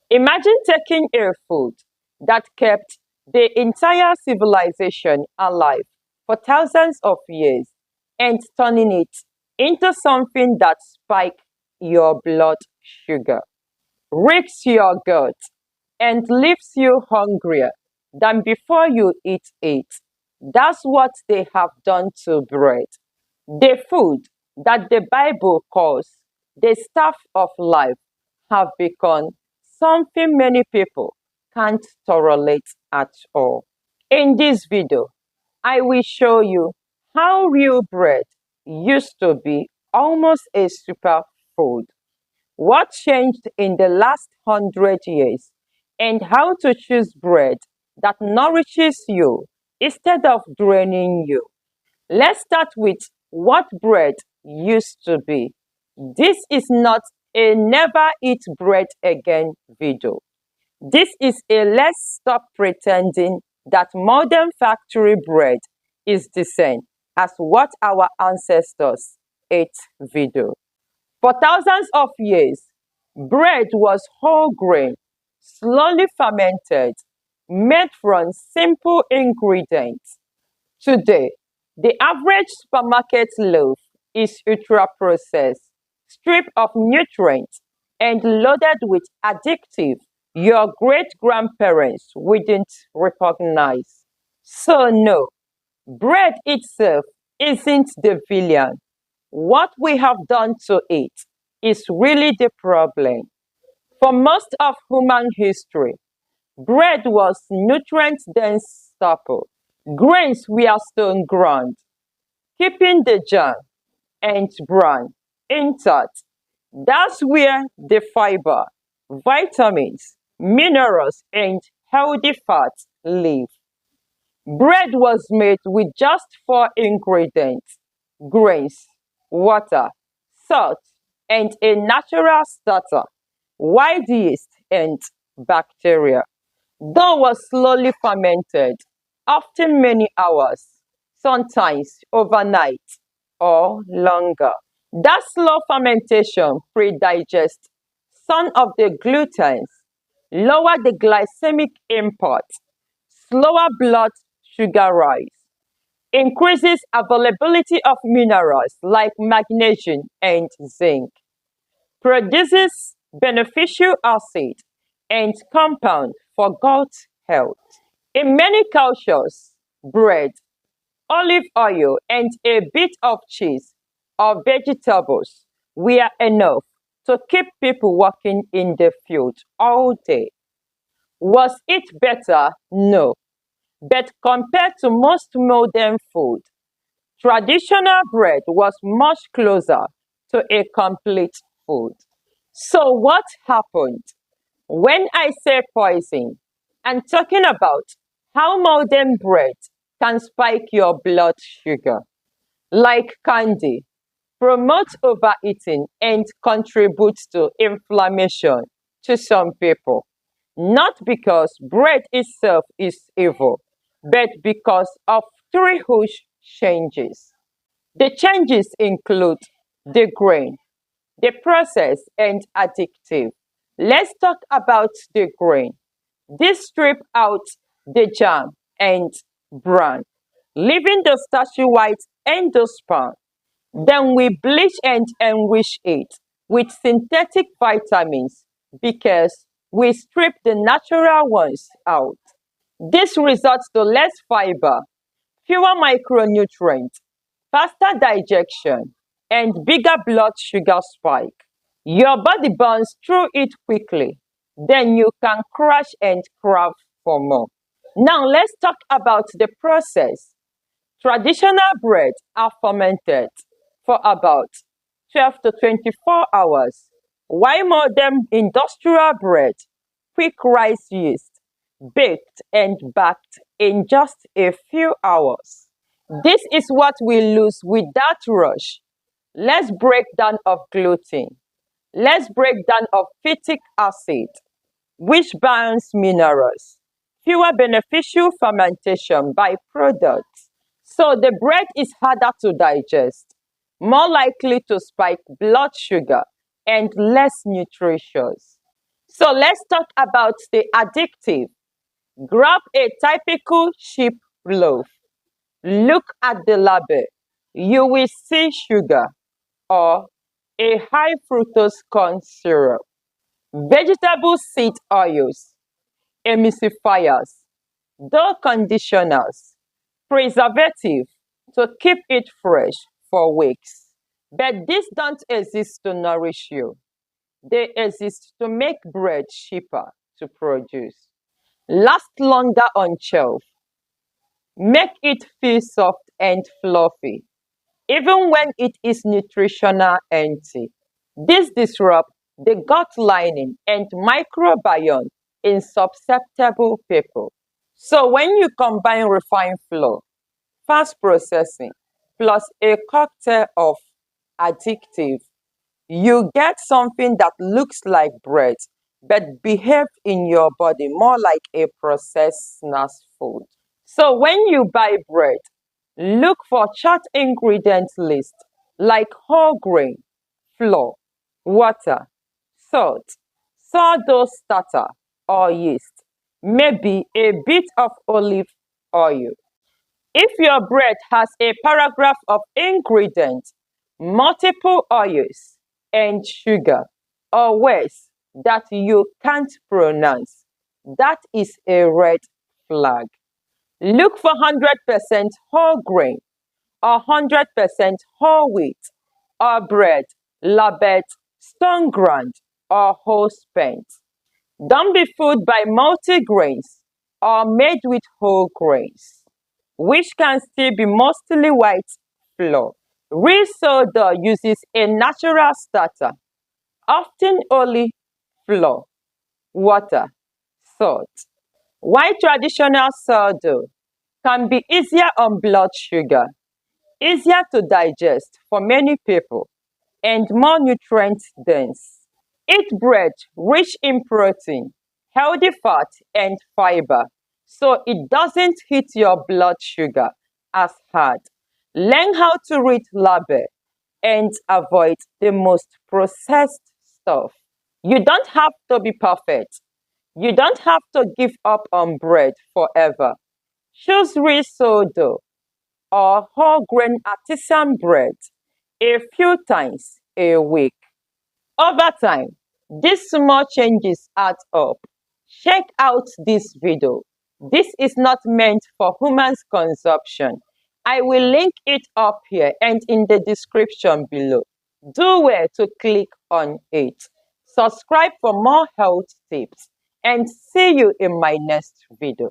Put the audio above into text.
Imagine taking a food that kept the entire civilization alive for thousands of years and turning it into something that spikes your blood sugar, wrecks your gut, and leaves you hungrier than before you eat it. That's what they have done to bread. The food that the Bible calls the staff of life have become something many people can't tolerate at all. In this video, I will show you how real bread used to be almost a superfood, what changed in the last 100 years, and how to choose bread that nourishes you instead of draining you. Let's start with what bread used to be. This is not a never eat bread again video. This is a let's stop pretending that modern factory bread is the same as what our ancestors ate video. For thousands of years, bread was whole grain, slowly fermented, made from simple ingredients. Today, the average supermarket loaf is ultra-processed, stripped of nutrients, and loaded with additives your great-grandparents wouldn't recognize. So no, bread itself isn't the villain. What we have done to it is really the problem. For most of human history, bread was nutrient-dense staple. Grains were stone ground, keeping the germ and bran intact. That's where the fiber, vitamins, minerals, and healthy fats live. Bread was made with just four ingredients: grains, water, salt, and a natural starter, wild yeast, and bacteria. Dough was slowly fermented, often many hours, sometimes overnight or longer. That slow fermentation pre-digests some of the gluten's, lower the glycemic input, slower blood sugar rise, increases availability of minerals like magnesium and zinc, produces beneficial acid and compound for gut health. In many cultures, bread, olive oil, and a bit of cheese or vegetables were enough to keep people working in the field all day. Was it better? No. But compared to most modern food, traditional bread was much closer to a complete food. So what happened? When I say poison, I'm talking about how modern bread can spike your blood sugar, like candy, promote overeating, and contribute to inflammation to some people. Not because bread itself is evil, but because of three huge changes. The changes include the grain, the process, and addictive. Let's talk about the grain. This strip out the germ and bran, leaving the starchy white endosperm. Then we bleach and enrich it with synthetic vitamins because we strip the natural ones out. This results to less fiber, fewer micronutrients, faster digestion, and bigger blood sugar spike. Your body burns through it quickly. Then you can crash and craft for more. Now let's talk about the process. Traditional bread are fermented for about 12 to 24 hours, while modern industrial bread, quick rise yeast, baked and backed in just a few hours. This is what we lose with that rush. Let's break down of gluten. Let's break down of phytic acid, which burns minerals, fewer beneficial fermentation byproducts. So the bread is harder to digest, more likely to spike blood sugar, and less nutritious. So let's talk about the addictive. Grab a typical sheep loaf. Look at the label. You will see sugar or a high fructose corn syrup, vegetable seed oils, emulsifiers, dough conditioners, preservative to keep it fresh for weeks. But these don't exist to nourish you. They exist to make bread cheaper to produce, last longer on shelf, make it feel soft and fluffy, even when it is nutritional empty. This disrupts the gut lining and microbiome in susceptible people. So when you combine refined flour, fast processing, plus a cocktail of addictive, you get something that looks like bread but behaves in your body more like a processed snack food. So when you buy bread, look for chart ingredient list like whole grain, flour, water, salt, sourdough starter or yeast, maybe a bit of olive oil. If your bread has a paragraph of ingredients, multiple oils, and sugar, or words that you can't pronounce, that is a red flag. Look for 100% whole grain or 100% whole wheat or bread labeled stone ground or whole spent. Don't be fooled by multigrains or made with whole grains, which can still be mostly white flour. Real sourdough uses a natural starter, often only flour, water, salt. While traditional sourdough can be easier on blood sugar, easier to digest for many people, and more nutrient dense. Eat bread rich in protein, healthy fat, and fiber so it doesn't hit your blood sugar as hard. Learn how to read label and avoid the most processed stuff. You don't have to be perfect. You don't have to give up on bread forever. Choose real sourdough or whole grain artisan bread a few times a week. Over time, these small changes add up. Check out this video. This is not meant for human consumption. I will link it up here and in the description below. Do well to click on it. Subscribe for more health tips and see you in my next video.